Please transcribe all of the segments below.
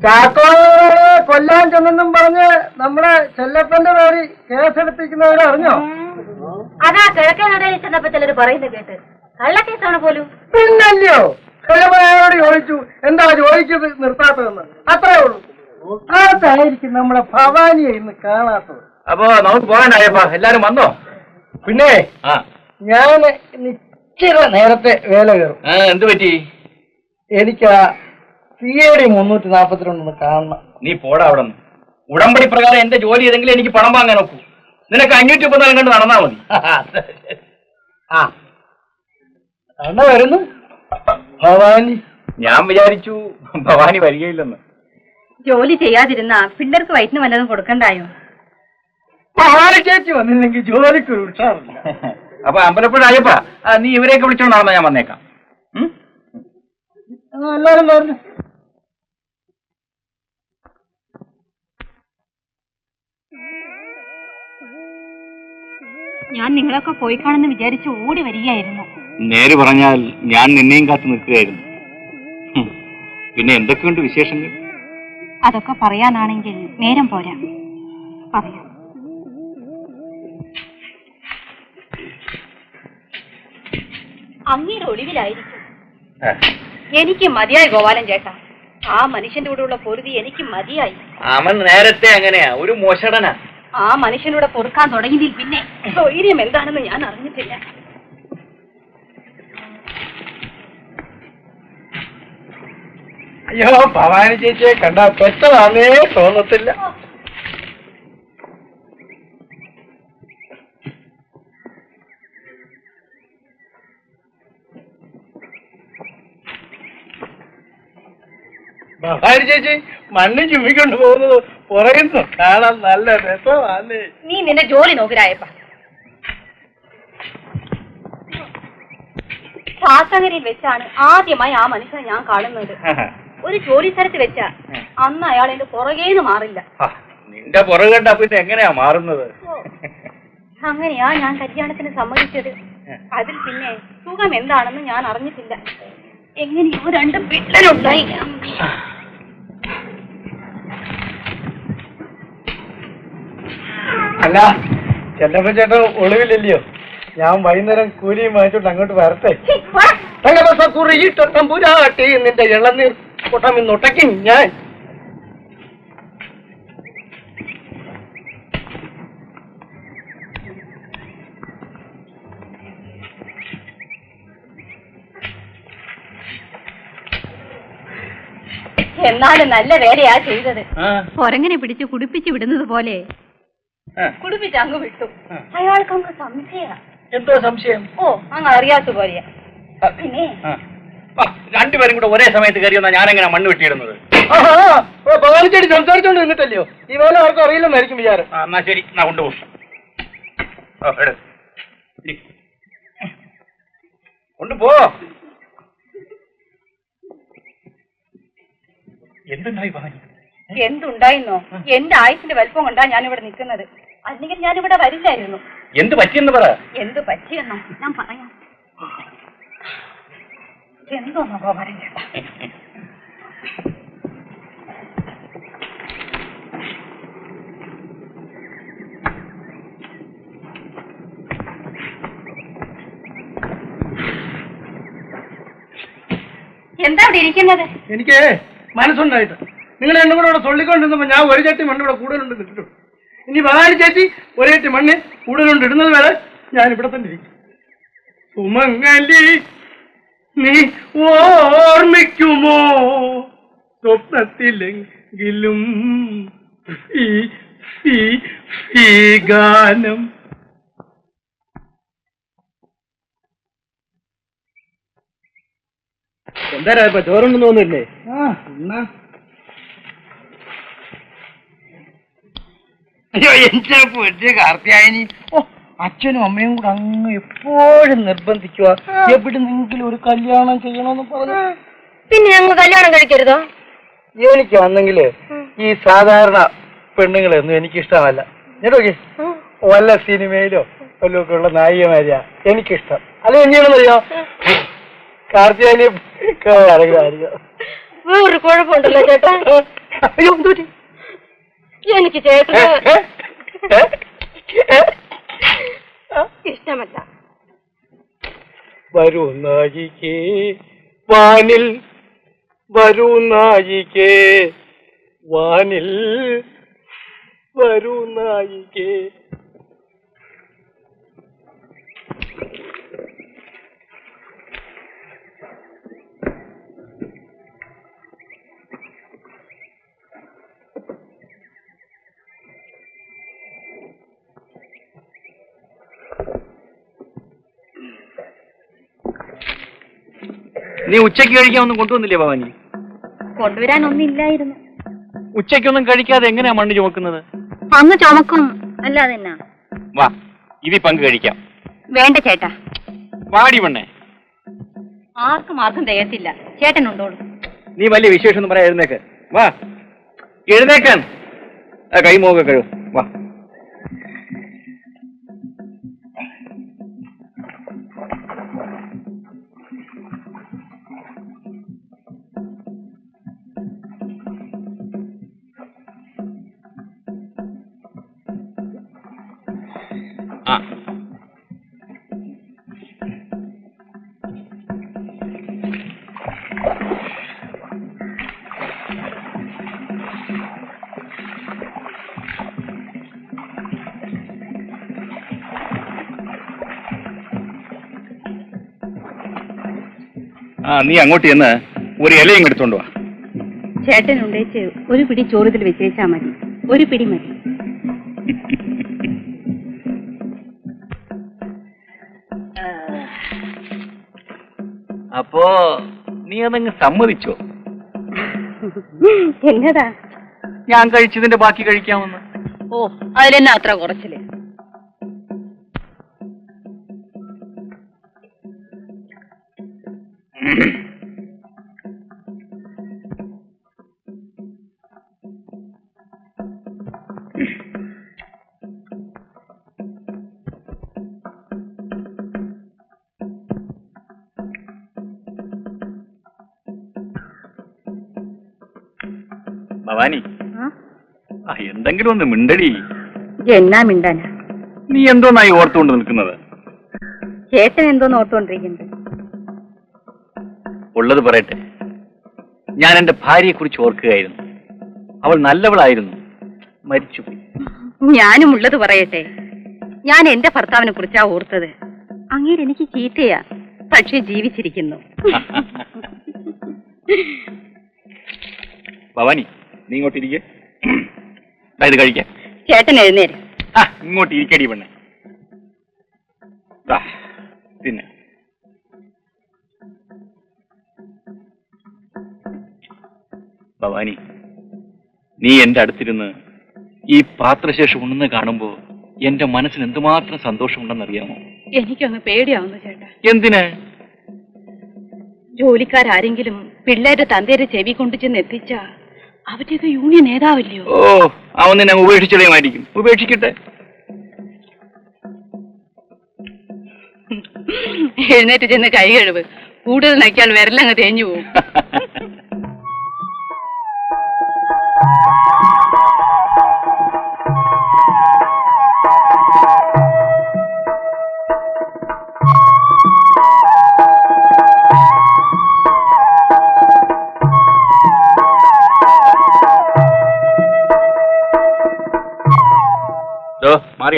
ചാക്കോയെ കൊല്ലാൻ ചെന്നെന്നും പറഞ്ഞ് നമ്മുടെ ചെല്ലപ്പന്റെ പേര് കേസെടുപ്പിക്കുന്നവരെ അറിഞ്ഞോ? അതാ കിഴക്കേ നടയിൽ ചെന്നപ്പോ ചിലര് പറയുന്നത് കേട്ട്. കള്ളക്കേസാണ് പോലും. പിന്നല്ലയോ, ചെല്ലപ്പനോട് ചോദിച്ചു എന്താ ചോദിച്ചത് നിർത്താത്തതെന്ന്. അത്രേ ഉള്ളൂ. അതായിരിക്കും നമ്മളെ ഭവാനിയെ ഇന്ന് കാണാത്തത്. അപ്പൊ നമുക്ക് പോകാനായപ്പാ, എല്ലാരും വന്നോ? പിന്നെ ഞാൻ ഇച്ചിരി നേരത്തെ വേല കയറും. എന്ത് പറ്റി? എനിക്ക് CAD 342 കാണണം. നീ പോടാ അവിടെ നിന്ന്. ഉടമ്പടി പ്രകാരം എന്റെ ജോലി ചെയ്തെങ്കിലും എനിക്ക് പണം വാങ്ങാൻ നോക്കൂ. നിനക്ക് 534 കണ്ട് നടന്നാ മതി. അണ്ണ വരുന്നു ഭവാനി. ഞാൻ വിചാരിച്ചു ഭവാനി വരികയില്ലെന്ന്. ജോലി ചെയ്യാതിരുന്ന പിള്ളേർക്ക് വയറ്റിന് വല്ലതും കൊടുക്കണ്ടായോ? ഭവാനി ചേച്ചി വന്നില്ലെങ്കിൽ ജോലിക്കൊരു ഉഷാറില്ല. അപ്പൊ അമ്പലപ്പുഴ നീ ഇവരെയൊക്കെ വിളിച്ചോണ്ട് നടന്നാ ഞാൻ വന്നേക്കാം. എല്ലാരും പറഞ്ഞു. ഞാൻ നിങ്ങളൊക്കെ പോയി കാണുന്ന വിചാരിച്ച് ഓടി വരികയായിരുന്നു. നേര് പറഞ്ഞാൽ ഞാൻ നിന്നെയും കാത്തു നിൽക്കുകയായിരുന്നു. പിന്നെ എന്തൊക്കെയുണ്ട് വിശേഷങ്ങൾ? അതൊക്കെ പറയാനാണെങ്കിൽ നേരം പോരാ. പറയാം. അങ്ങേരെ ഒളിവിലായിരിക്കും. എനിക്ക് മതിയായി ഗോപാലൻ ചേട്ടാ. ആ മനുഷ്യന്റെ കൂടെയുള്ള പൊറുതി എനിക്ക് മതിയായി. അവൻ നേരത്തെ അങ്ങനെയാ, ഒരു മോശടനാ. ആ മനുഷ്യനൂടെ പൊറുക്കാൻ തുടങ്ങിയതിൽ പിന്നെ സ്വൈര്യം എന്താണെന്ന് ഞാൻ അറിഞ്ഞിട്ടില്ല. അയ്യോ, ഭവാനി ചേച്ചിയെ കണ്ടാ പെട്ടതാന്നേ തോന്നത്തില്ല. ഭവാനി ചേച്ചി മണ്ണ് ചുമ്മിക്കൊണ്ട് പോകുന്നത് പുറകുന്നു കാണാൻ നല്ല രസമാന്നേ. നീ നിന്റെ ജോലി നോക്കിരായപ്പ. ശാസ്ത്രഗിരിയിൽ വെച്ചാണ് ആദ്യമായി ആ മനുഷ്യനെ ഞാൻ കാണുന്നത്. ഒരു ജോലി സ്ഥലത്ത് വെച്ച അന്ന് അയാൾ എന്റെ പുറകേന്ന് മാറില്ല. നിന്റെ പുറകെ കണ്ടാ പിന്നെ എങ്ങനെയാ മാറുന്നത്? അങ്ങനെയാ ഞാൻ കല്യാണത്തിന് സമ്മതിച്ചത്. അതിൽ പിന്നെ സുഖം എന്താണെന്ന് ഞാൻ അറിഞ്ഞിട്ടില്ല. എങ്ങനെയോ 2 പിള്ളേരുണ്ടായി. അല്ല, ചെല്ലപ്പൻ ചേട്ടൻ ഒളിവില്ലല്ലയോ? ഞാൻ വൈകുന്നേരം കൂലിയും വാങ്ങിച്ചോണ്ട് അങ്ങോട്ട് വരട്ടെ. കുറിയിട്ടമ്പുരാട്ടി നിന്റെ ഇളനീർ കൊട്ടമിന്നൊട്ടയ്ക്കും ഞാൻ. എന്നാലും നല്ല വേലയാ ചെയ്തത്. കൊരങ്ങനെ പിടിച്ച് കുടിപ്പിച്ചു വിടുന്നത് പോലെ കുടിപ്പിച്ച് അങ്ങ് വിട്ടു. അയാൾക്ക് അങ്ങ് സംശയ. എന്തോ സംശയം? ഓ, അങ്ങ് അറിയാത്ത പോലെയാ. പിന്നെ രണ്ടുപേരും കൂടെ ഒരേ സമയത്ത് കയറിയെന്നാ ഞാനെങ്ങനെ മണ്ണ് വെട്ടിയിടുന്നത്? ഭവാനി ചേട്ടി സംസാരിച്ചോണ്ട് നിന്നിട്ടല്ലയോ ഈ വേല ആർക്കും അറിയില്ലെന്നായിരിക്കും വിചാരം. എന്നാ ശരി, എന്നാ കൊണ്ടുപോകും. കൊണ്ടുപോ. എന്തുണ്ടായി ഭവാനി? എന്തുണ്ടായിന്നോ? എന്റെ ആയുസിന്റെ വലിപ്പം കൊണ്ടാ ഞാനിവിടെ നിൽക്കുന്നത്. അല്ലെങ്കിൽ ഞാനിവിടെ വരില്ലായിരുന്നു. എന്ത് പറ്റിയെന്ന് പറ. എന്ത് പറ്റിയെന്നോ ഞാൻ പറയാം. എന്തോന്നോ ഗോപാലൻ ചേട്ടാ, എന്താ ഇവിടെ ഇരിക്കുന്നത്? എനിക്ക് മനസ്സുണ്ടായിട്ട് നിങ്ങൾ എന്നെ കൂടെ ഇവിടെ ചൊല്ലിക്കൊണ്ടിരുന്നപ്പോ ഞാൻ ഒരു ചട്ടി മണ്ണ് ഇവിടെ കൂടുതലുണ്ട് ഇട്ടിട്ടു. ഇനി ഭവാനി ചേച്ചി ഒരു ചട്ടി മണ്ണ് കൂടുതലുണ്ട് ഇടുന്നത് വരെ ഞാൻ ഇവിടെ തന്നെ ഇരിക്കും. സുമംഗലി നീ ഓർമ്മിക്കുമോ സ്വപ്നത്തിലെങ്കിലും ഈ ഗാനം? എന്താ ഇപ്പൊ ചോറുണ്ടെന്ന് തോന്നില്ലേ? അയ്യോ, എന്റെ പൊന്നെ കാർത്തിയായനി, ഓ അച്ഛനും അമ്മയും കൂടെ അങ്ങ് എപ്പോഴും നിർബന്ധിക്കുക എവിടുന്നെങ്കിലും ഒരു കല്യാണം ചെയ്യണമെന്ന് പറഞ്ഞു. പിന്നെ ഞങ്ങൾ കല്യാണം കഴിക്കരുതോ? എനിക്ക് വന്നെങ്കില് ഈ സാധാരണ പെണ്ണുങ്ങളൊന്നും എനിക്കിഷ്ടമല്ല. കേട്ടോക്കെ വല്ല സിനിമയിലോ വല്ലതൊക്കെ ഉള്ള നായികമാരിയാ എനിക്കിഷ്ടം. അത് എങ്ങനെയാണെന്നറിയോ? കാർത്തിയാനി വേറൊരു കുഴപ്പമുണ്ടല്ലോ ചേട്ടാ. അയ്യോ എന്തോറ്റി? എനിക്ക് ചേട്ടന് ഇഷ്ടമല്ല. വരൂ നായികേ വാനിൽ, വരൂ നായികേ വാനിൽ, വരൂ നായികേ. നീ ഉച്ചയ്ക്ക് കഴിക്കാൻ ഒന്നും കൊണ്ടുവന്നില്ലേ ഭവാനി? കൊണ്ടുവരാനൊന്നില്ലായിരുന്നു. ഉച്ചയ്ക്കൊന്നും കഴിക്കാതെ എങ്ങനെയാ മണ്ണ് ചുമക്കുന്നത്? അങ്ങ് ചുമക്കും അല്ലാതെ എന്നാ? വാ, ഇതി പങ്ക് കഴിക്കാം. വേണ്ട ചേട്ടാ. വാടി പെണ്ണേ. ആർക്കും ആർക്കും തികയത്തില്ല. ചേട്ടനുണ്ടോളൂ. നീ വലിയ വിശേഷം ഒന്നും പറയാ. എഴുന്നേക്ക്. വാ, എഴുന്നേക്കാൻ. കൈ മുഖ കഴിവ്. വാ. നീ അങ്ങോട്ട് ചെന്ന് ഒരു ഇലയും എടുത്തോണ്ട് വാ. ചേട്ടനുണ്ടേച്ച് ഒരു പിടി ചോറുതിൽ വെച്ചേച്ചാ മതി. ഒരു പിടി മതി. അപ്പോ നീ അതങ്ങ് സമ്മതിച്ചോ? എന്നതാ? ഞാൻ കഴിച്ചതിന്റെ ബാക്കി കഴിക്കാമെന്ന്. ഓ, അതിലെന്നാ അത്ര കുറച്ചില്? ഭവാനി, എന്തെങ്കിലും ഒന്ന് മിണ്ടടി. എന്നാ മിണ്ടാനാ? നീ എന്തോന്നായി ഓർത്തുകൊണ്ട് നിൽക്കുന്നത്? ചേട്ടൻ എന്തോന്ന് ഓർത്തുകൊണ്ടിരിക്കുന്നത്? ഉള്ളത് പറയട്ടെ. ഞാൻ എന്റെ ഭാര്യയെ കുറിച്ച് ഓർക്കുകയായിരുന്നു. അവൾ നല്ലവളായിരുന്നു, മരിച്ചുപോയി. ഞാനും ഉള്ളത് പറയട്ടെ. ഞാൻ എന്റെ ഭർത്താവിനെ കുറിച്ചാ ഓർത്തത്. അങ്ങേര് എനിക്ക് ചീത്തയാ, പക്ഷെ ജീവിച്ചിരിക്കുന്നു. ഭവാനി, നീ ഇങ്ങോട്ട് ഇരിക്കേ. ഇത് കഴിക്കാം. ചേട്ടൻ എഴുന്നേര്. ഇങ്ങോട്ട് ഇരിക്കടി പെണ്ണെ. പിന്നെ ഭവാനി, നീ എന്റെ അടുത്തിരുന്ന് ഈ പാത്രശേഷം ഉണ്ടെന്ന് കാണുമ്പോ എന്റെ മനസ്സിന് എന്തുമാത്രം സന്തോഷമുണ്ടെന്നറിയാമോ? എനിക്കങ്ങ് പേടിയാവുന്നു ചേട്ടാ. എന്തിന്? ജോലിക്കാരെങ്കിലും പിള്ളേരുടെ തന്തേരെ ചെവി കൊണ്ടു ചെന്ന് എത്തിച്ച അവരുടെയൊക്കെ യൂണിയൻ നേതാവല്ലയോ? ഓ, അവൻ നിന്നെ ഉപേക്ഷിച്ചതേമായിരിക്കും. ഉപേക്ഷിക്കട്ടെ. എഴുന്നേറ്റ് ചെന്ന് കൈ കഴുവ്. കൂടുതൽ നക്കിയാൽ വിരലങ്ങ് തേഞ്ഞു പോവും.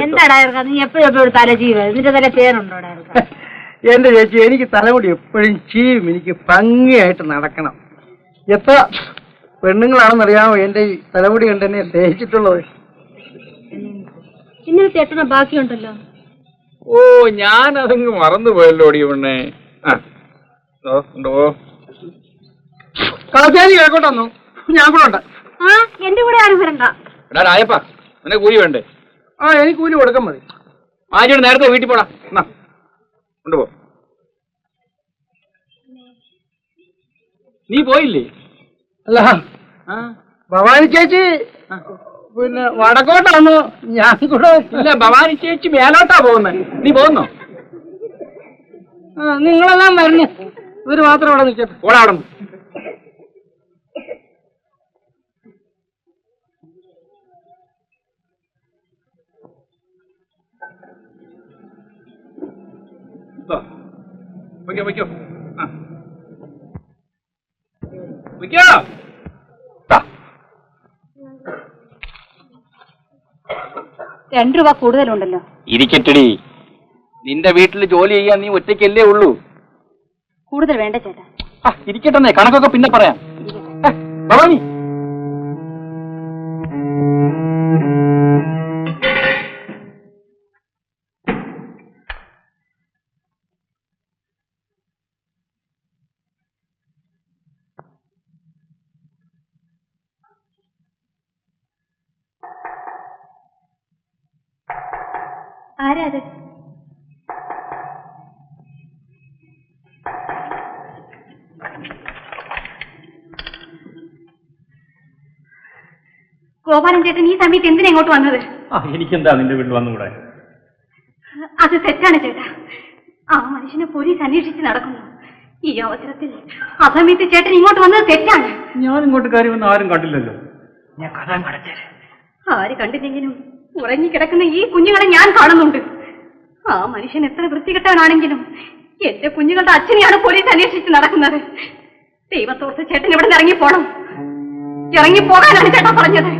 എന്താടാ നീ എപ്പോഴും തല ചീവ? ഇതിന്റെ തല പേരുണ്ടോടാ? എന്റെ ചേച്ചി, എനിക്ക് തലമുടി എപ്പോഴും ചീവും. എനിക്ക് ഭംഗിയായിട്ട് നടക്കണം. എത്ര പെണ്ണുങ്ങളാണെന്നറിയാമോ എന്റെ ഈ തലമുടി കണ്ട് എന്നെ സ്നേഹിച്ചിട്ടുള്ളത്? ഇന്നലെ ചേട്ടന ബാക്കിയുണ്ടല്ലോ. ഓ, ഞാനതങ്ങ് മറന്നുപോയല്ലോടി പെണ്ണെ. കളച്ചാലി കേൾക്കോട്ടൊന്നു ഞാൻ കൂടെ ഉണ്ട്. എന്റെ കൂടെ ആരും വരണ്ട. രായപ്പാ, നിനക്ക് കൂലി വേണ്ടേ? എനിക്ക് കൂലി കൊടുക്കാൻ മതി. ആദ്യം നേരത്തെ വീട്ടിൽ പോടാ. കൊണ്ടുപോ. നീ പോയില്ലേ? അല്ല, ഭവാനി ചേച്ചി പിന്നെ വടക്കോട്ടാണോ? ഞാൻ കൂടെ ഇല്ല, ഭവാനി ചേച്ചി മേലോട്ടാ പോകുന്നത്. നീ പോകുന്നോ? നിങ്ങളെല്ലാം വരണേ. ഇവര് മാത്രം ഇവിടെ നിൽക്കട്ടെ. ഓടാ അവിടെ. വയ്ക്കോ. വയ്ക്കോ. ദാ, 2 രൂപ കൂടുതലുണ്ടല്ലോ. ഇരിക്കട്ടെടി. നിന്റെ വീട്ടിൽ ജോലി ചെയ്യാൻ നീ ഒറ്റയ്ക്കല്ലേ ഉള്ളൂ. കൂടുതൽ വേണ്ട ചേട്ടാ. ഇരിക്കട്ടെന്നേ, കണക്കൊക്കെ പിന്നെ പറയാം. ഭവാനി, ആരാ അത്? ഗോപാലൻ ചേട്ടൻ ഈ സമയത്ത് എന്തിനാ ഇങ്ങോട്ട് വന്നത്? എനിക്കെന്താ നിന്റെ വീട്ടിൽ വന്നുകൂടെ? അത് തെറ്റാണ് ചേട്ടാ. ആ മനുഷ്യനെ പോലീസ് അന്വേഷിച്ച് നടക്കുന്നു. ഈ അവസരത്തിൽ ആ സമയത്ത് ചേട്ടൻ ഇങ്ങോട്ട് വന്നത് തെറ്റാണ്. ഞാൻ ഇങ്ങോട്ട് കാര്യം വന്ന് ആരും കണ്ടില്ലല്ലോ. ഞാൻ കഥ കടച്ചേരെ. ആര് കണ്ടില്ലെങ്കിലും ഉറങ്ങിക്കിടക്കുന്ന ഈ കുഞ്ഞുങ്ങളെ ഞാൻ കാണുന്നുണ്ട്. ആ മനുഷ്യൻ എത്ര വൃത്തികെട്ടവനാണെങ്കിലും എന്റെ കുഞ്ഞുങ്ങളുടെ അച്ഛനെയാണ് പോലീസ് അന്വേഷിച്ച് നടക്കുന്നത്. ദൈവത്തോർത്ത് ചേട്ടൻ ഇവിടെ നിന്ന് ഇറങ്ങിപ്പോണം. ഇറങ്ങിപ്പോകാനാണ് ചേട്ടാ പറഞ്ഞത്.